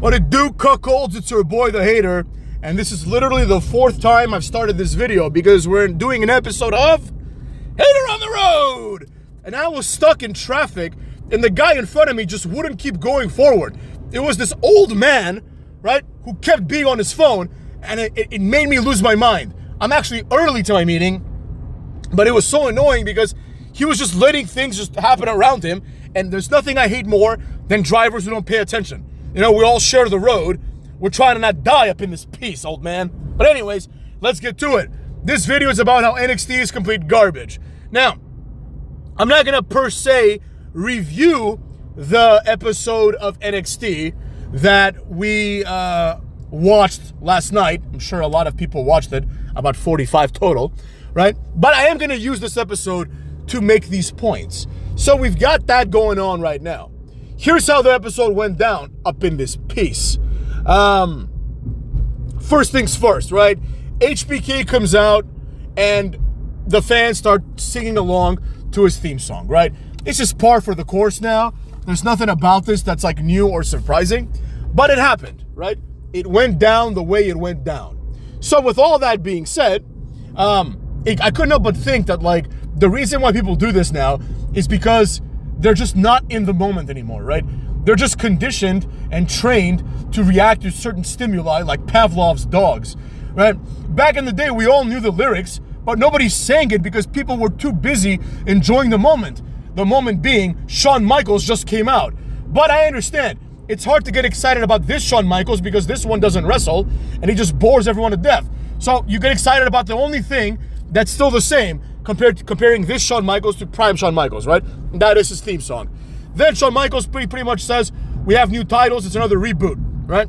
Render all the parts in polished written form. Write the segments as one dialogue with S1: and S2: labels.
S1: What it do, cuckolds? It's your boy, the Hater, and this is literally the 4th time I've started this video because we're doing an episode of Hater on the Road, and I was stuck in traffic, and the guy in front of me just wouldn't keep going forward. It was this old man, right, who kept being on his phone, and it made me lose my mind. I'm actually early to my meeting, but it was so annoying because he was just letting things just happen around him, and there's nothing I hate more than drivers who don't pay attention. You know, we all share the road. We're trying to not die up in this piece, old man. But anyways, let's get to it. This video is about how NXT is complete garbage. Now, I'm not going to per se review the episode of NXT that we watched last night. I'm sure a lot of people watched it, about 45 total, right? But I am going to use this episode to make these points. So we've got that going on right now. Here's how the episode went down up in this piece. First things first, right? HBK comes out and the fans start singing along to his theme song, right? It's just par for the course now. There's nothing about this that's like new or surprising, but it happened, right? It went down the way it went down. So with all that being said, I couldn't help but think that like the reason why people do this now is because they're just not in the moment anymore, right? They're just conditioned and trained to react to certain stimuli like Pavlov's dogs, right? Back in the day, we all knew the lyrics, but nobody sang it because people were too busy enjoying the moment. The moment being, Shawn Michaels just came out. But I understand, it's hard to get excited about this Shawn Michaels because this one doesn't wrestle and he just bores everyone to death. So you get excited about the only thing that's still the same, comparing this Shawn Michaels to prime Shawn Michaels, right? And that is his theme song. Then Shawn Michaels pretty much says, we have new titles, it's another reboot, right?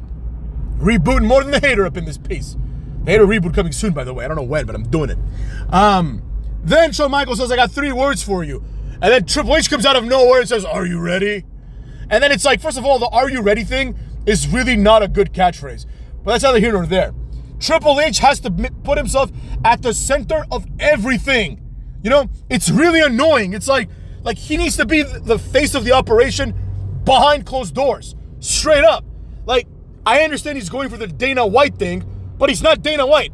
S1: Rebooting more than the Hater up in this piece. The Hater reboot coming soon, by the way. I don't know when, but I'm doing it. Then Shawn Michaels says, I got 3 words for you. And then Triple H comes out of nowhere and says, are you ready? And then it's like, first of all, the are you ready thing is really not a good catchphrase. But that's neither here nor there. Triple H has to put himself at the center of everything. You know, it's really annoying. It's like he needs to be the face of the operation behind closed doors. Straight up. Like, I understand he's going for the Dana White thing, but he's not Dana White.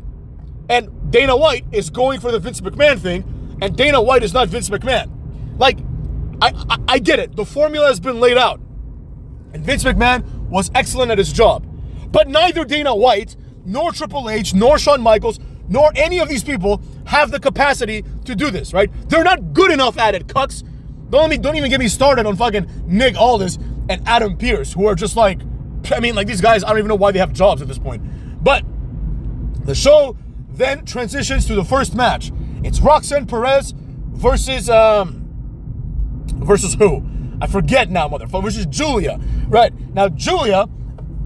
S1: And Dana White is going for the Vince McMahon thing, and Dana White is not Vince McMahon. Like, I get it. The formula has been laid out. And Vince McMahon was excellent at his job. But neither Dana White, nor Triple H, nor Shawn Michaels, nor any of these people have the capacity to do this, right? They're not good enough at it, cucks. Don't even get me started on fucking Nick Aldis and Adam Pearce, who are just like, I mean, like these guys, I don't even know why they have jobs at this point. But the show then transitions to the first match. It's Roxanne Perez versus who? I forget now, motherfucker. Versus Julia, right? Now, Julia,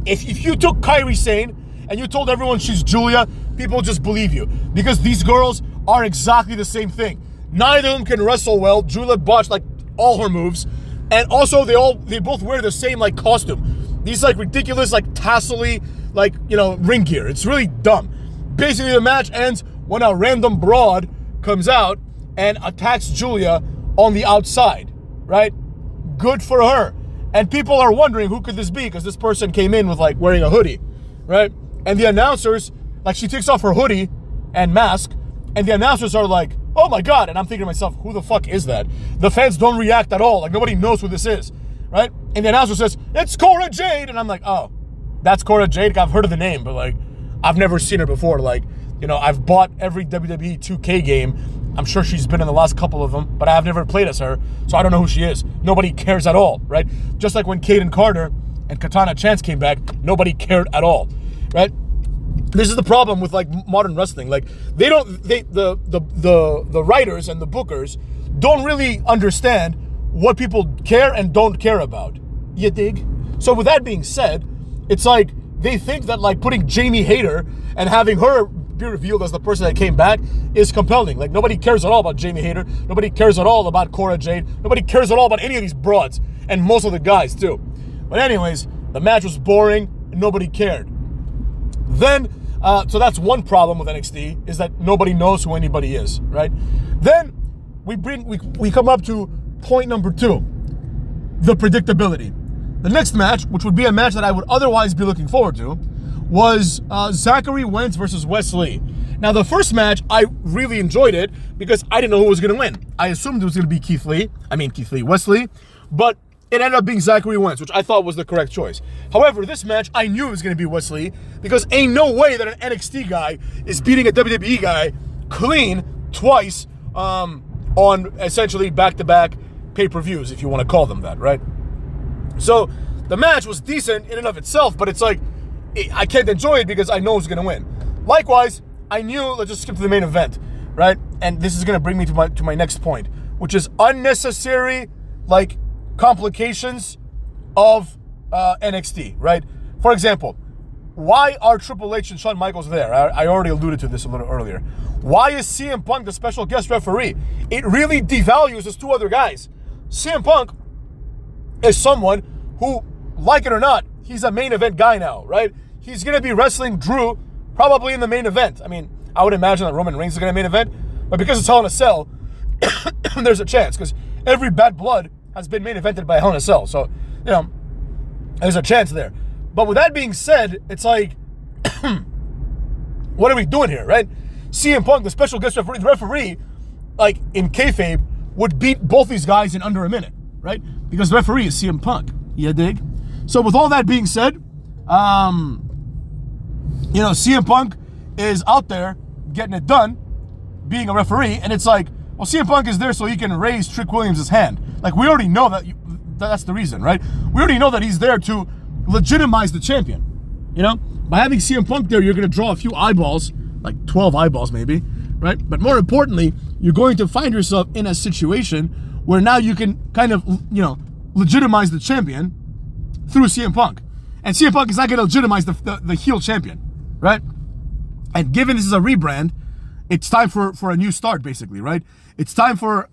S1: if you took Kairi Sane and you told everyone she's Julia, people just believe you. Because these girls are exactly the same thing. Neither of them can wrestle well. Julia botched like all her moves. And also they both wear the same like costume. These like ridiculous, like tassel-y, like, you know, ring gear. It's really dumb. Basically the match ends when a random broad comes out and attacks Julia on the outside, right? Good for her. And people are wondering who could this be because this person came in with like wearing a hoodie, right? And the announcers, like she takes off her hoodie and mask, and the announcers are like, oh my God. And I'm thinking to myself, who the fuck is that? The fans don't react at all. Like nobody knows who this is, right? And the announcer says, it's Cora Jade. And I'm like, oh, that's Cora Jade. I've heard of the name, but like, I've never seen her before. Like, you know, I've bought every WWE 2K game. I'm sure she's been in the last couple of them, but I have never played as her, so I don't know who she is. Nobody cares at all, right? Just like when Kaden Carter and Katana Chance came back, nobody cared at all, right? This is the problem with like modern wrestling. Like the writers and the bookers don't really understand what people care and don't care about. You dig? So with that being said, it's like they think that like putting Jamie Hayter and having her be revealed as the person that came back is compelling. Like nobody cares at all about Jamie Hayter. Nobody cares at all about Cora Jade. Nobody cares at all about any of these broads, and most of the guys too. But anyways, the match was boring and nobody cared. Then, so that's one problem with NXT, is that nobody knows who anybody is, right? Then we come up to point number 2, the predictability. The next match, which would be a match that I would otherwise be looking forward to, was Zachary Wentz versus Wes Lee. Now, the first match, I really enjoyed it because I didn't know who was going to win. I assumed it was going to be Wes Lee, but it ended up being Zachary Wentz, which I thought was the correct choice. However, this match, I knew it was going to be Wes Lee because ain't no way that an NXT guy is beating a WWE guy clean twice on essentially back-to-back pay-per-views, if you want to call them that, right? So the match was decent in and of itself, but it's like, I can't enjoy it because I know who's going to win. Likewise, I knew, let's just skip to the main event, right? And this is going to bring me to my next point, which is unnecessary, like, complications of NXT, right? For example, why are Triple H and Shawn Michaels there? I already alluded to this a little earlier. Why is CM Punk the special guest referee? It really devalues those two other guys. CM Punk is someone who, like it or not, he's a main event guy now, right? He's going to be wrestling Drew probably in the main event. I mean, I would imagine that Roman Reigns is going to main event, but because it's Hell in a Cell, there's a chance, because every Bad Blood has been main evented by Hell in a Cell. So, you know, there's a chance there. But with that being said, it's like, what are we doing here, right? CM Punk, the special guest referee, like in kayfabe, would beat both these guys in under a minute, right? Because the referee is CM Punk. You dig? So with all that being said, CM Punk is out there getting it done, being a referee, and it's like, well, CM Punk is there so he can raise Trick Williams' hand. Like, we already know that's the reason, right? We already know that he's there to legitimize the champion. You know, by having CM Punk there, you're going to draw a few eyeballs, like 12 eyeballs maybe, right? But more importantly, you're going to find yourself in a situation where now you can kind of, legitimize the champion through CM Punk. And CM Punk is not going to legitimize the heel champion, right? And given this is a rebrand, it's time for a new start, basically, right? It's time for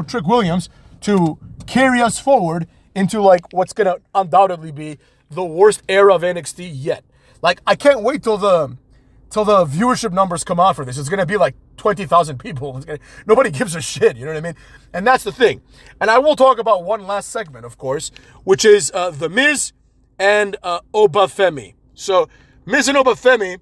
S1: Trick Williams to carry us forward into, like, what's going to undoubtedly be the worst era of NXT yet. Like, I can't wait till the viewership numbers come out for this. It's going to be like 20,000 people. Nobody gives a shit, you know what I mean? And that's the thing. And I will talk about one last segment, of course, which is The Miz and Obafemi. So, Miz and Obafemi,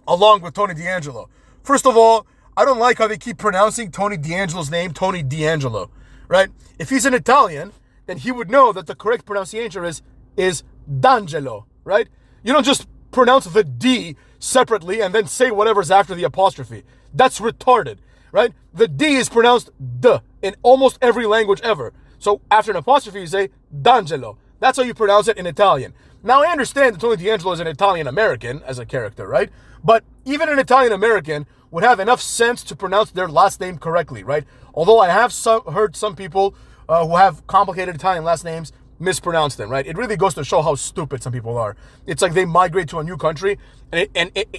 S1: along with Tony D'Angelo. First of all, I don't like how they keep pronouncing Tony D'Angelo's name Tony D'Angelo, right? If he's an Italian, then he would know that the correct pronunciation is D'Angelo, right? You don't just pronounce the D separately and then say whatever's after the apostrophe. That's retarded, right? The D is pronounced D in almost every language ever. So after an apostrophe, you say D'Angelo. That's how you pronounce it in Italian. Now, I understand that Tony D'Angelo is an Italian-American as a character, right? But even an Italian-American would have enough sense to pronounce their last name correctly, right? Although I have heard some people who have complicated Italian last names mispronounce them, right? It really goes to show how stupid some people are. It's like they migrate to a new country, and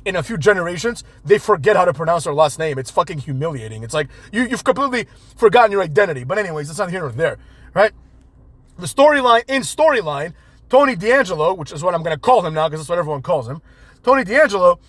S1: in a few generations, they forget how to pronounce their last name. It's fucking humiliating. It's like, you've completely forgotten your identity. But anyways, that's not here nor there, right? The storyline, Tony D'Angelo, which is what I'm going to call him now because that's what everyone calls him, Tony D'Angelo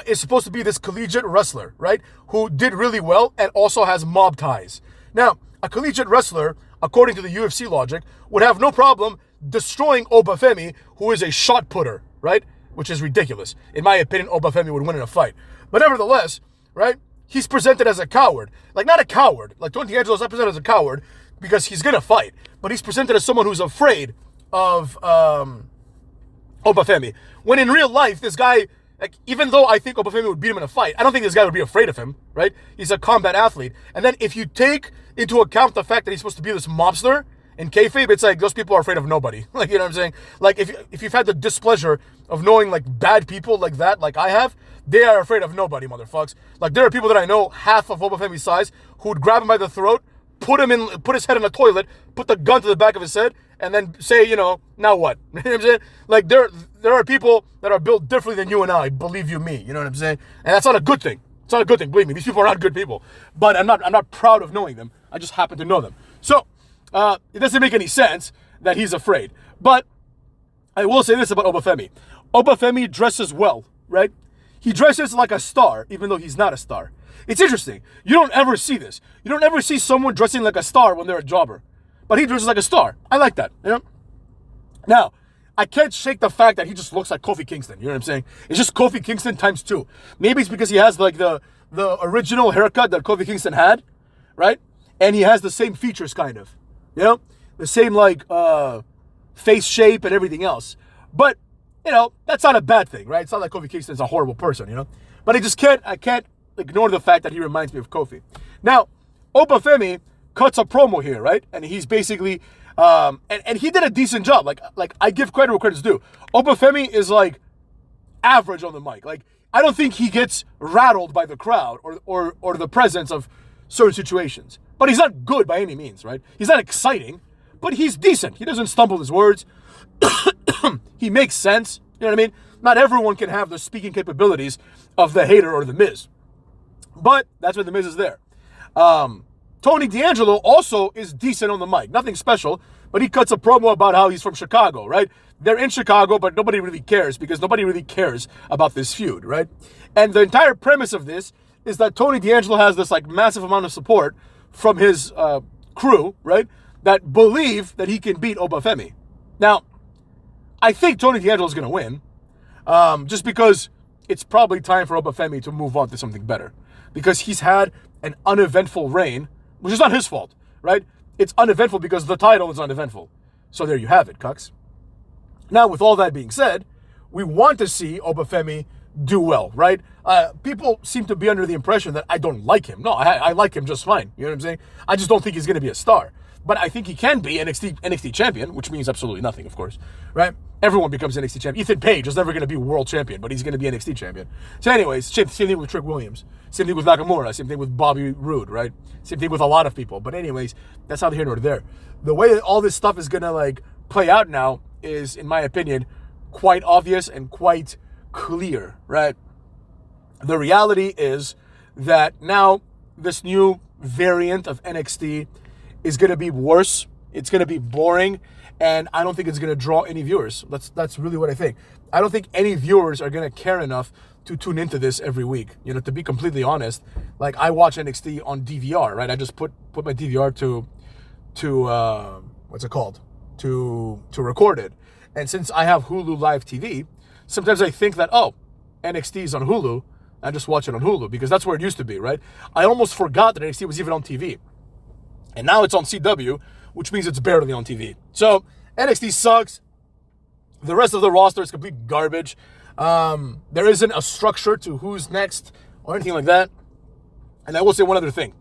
S1: is supposed to be this collegiate wrestler, right? Who did really well and also has mob ties. Now, a collegiate wrestler, according to the UFC logic, would have no problem destroying Obafemi, who is a shot putter, right? Which is ridiculous. In my opinion, Obafemi would win in a fight. But nevertheless, right? He's presented as a coward. Like, not a coward. Like, Tony D'Angelo is not presented as a coward because he's going to fight. But he's presented as someone who's afraid of Obafemi. When in real life, this guy, like, even though I think Obafemi would beat him in a fight, I don't think this guy would be afraid of him, right? He's a combat athlete. And then if you take into account the fact that he's supposed to be this mobster in kayfabe, it's like those people are afraid of nobody. Like, you know what I'm saying? Like, if you've had the displeasure of knowing, like, bad people like that, like I have, they are afraid of nobody, motherfucks. Like, there are people that I know half of Obafemi's size who would grab him by the throat, put his head in a toilet, put the gun to the back of his head, and then say, now what? You know what I'm saying? Like, there are people that are built differently than you and I, believe you me. You know what I'm saying? And that's not a good thing. It's not a good thing, believe me. These people are not good people. But I'm not proud of knowing them. I just happen to know them. So, it doesn't make any sense that he's afraid. But I will say this about Obafemi. Obafemi dresses well, right? He dresses like a star, even though he's not a star. It's interesting. You don't ever see this. You don't ever see someone dressing like a star when they're a jobber. But he dresses like a star. I like that, Now, I can't shake the fact that he just looks like Kofi Kingston. You know what I'm saying? It's just Kofi Kingston times 2. Maybe it's because he has like the original haircut that Kofi Kingston had, right? And he has the same features, kind of. You know? The same like face shape and everything else. But, you know, that's not a bad thing, right? It's not like Kofi Kingston's a horrible person, you know? But I can't ignore the fact that he reminds me of Kofi. Now, Obafemi cuts a promo here, right? And he's basically and he did a decent job. Like I give credit where credit's due. Obafemi is like average on the mic. Like I don't think he gets rattled by the crowd or the presence of certain situations. But he's not good by any means, right? He's not exciting, but he's decent. He doesn't stumble his words. He makes sense. You know what I mean? Not everyone can have the speaking capabilities of the Hater or the Miz. But that's when the Miz is there. Tony D'Angelo also is decent on the mic. Nothing special, but he cuts a promo about how he's from Chicago, right? They're in Chicago, but nobody really cares because nobody really cares about this feud, right? And the entire premise of this is that Tony D'Angelo has this like massive amount of support from his crew, right? That believe that he can beat Obafemi. Now, I think Tony D'Angelo is going to win just because it's probably time for Obafemi to move on to something better because he's had an uneventful reign, which is not his fault, right? It's uneventful because the title is uneventful. So there you have it, cucks. Now, with all that being said, we want to see Obafemi do well, right? People seem to be under the impression that I don't like him. No, I like him just fine. You know what I'm saying? I just don't think he's going to be a star. But I think he can be NXT champion, which means absolutely nothing, of course, right? Everyone becomes NXT champion. Ethan Page is never going to be world champion, but he's going to be NXT champion. So anyways, same thing with Trick Williams. Same thing with Nakamura. Same thing with Bobby Roode, right? Same thing with a lot of people. But anyways, that's neither here nor there. The way that all this stuff is going to like play out now is, in my opinion, quite obvious and quite clear, right? The reality is that now this new variant of NXT is going to be worse. It's going to be boring, and I don't think it's going to draw any viewers. That's really what I think. I don't think any viewers are going to care enough to tune into this every week. You know, to be completely honest, like I watch NXT on DVR, right? I just put my DVR to what's it called? To record it. And since I have Hulu Live TV, sometimes I think that, oh, NXT is on Hulu. I just watch it on Hulu because that's where it used to be, right? I almost forgot that NXT was even on TV. And now it's on CW, which means it's barely on TV. So NXT sucks. The rest of the roster is complete garbage. There isn't a structure to who's next or anything like that. And I will say one other thing.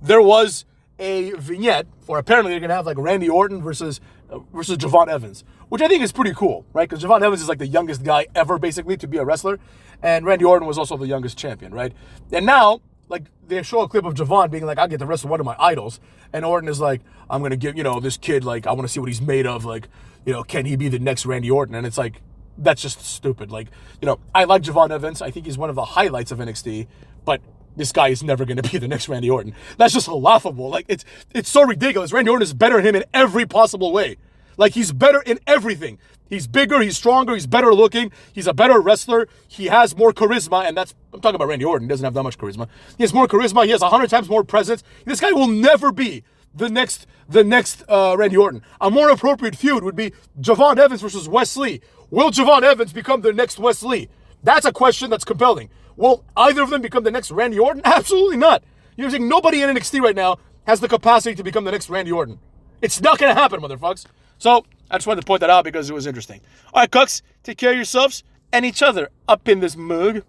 S1: There was a vignette, or apparently they're going to have like Randy Orton versus Javon Evans, which I think is pretty cool, right? Because Javon Evans is like the youngest guy ever, basically, to be a wrestler. And Randy Orton was also the youngest champion, right? And now, like, they show a clip of Javon being like, I get to wrestle one of my idols. And Orton is like, I'm going to give, this kid, like, I want to see what he's made of. Like, can he be the next Randy Orton? And it's like, that's just stupid. Like, I like Javon Evans. I think he's one of the highlights of NXT. But this guy is never going to be the next Randy Orton. That's just laughable. Like, it's so ridiculous. Randy Orton is better than him in every possible way. Like, he's better in everything. He's bigger, he's stronger, he's better looking, he's a better wrestler, he has more charisma, and I'm talking about Randy Orton, he doesn't have that much charisma. He has more charisma, he has 100 times more presence. This guy will never be the next Randy Orton. A more appropriate feud would be Javon Evans versus Wes Lee. Will Javon Evans become the next Wes Lee? That's a question that's compelling. Will either of them become the next Randy Orton? Absolutely not. You're saying nobody in NXT right now has the capacity to become the next Randy Orton. It's not going to happen, motherfuckers. So, I just wanted to point that out because it was interesting. All right, cucks, take care of yourselves and each other up in this mug.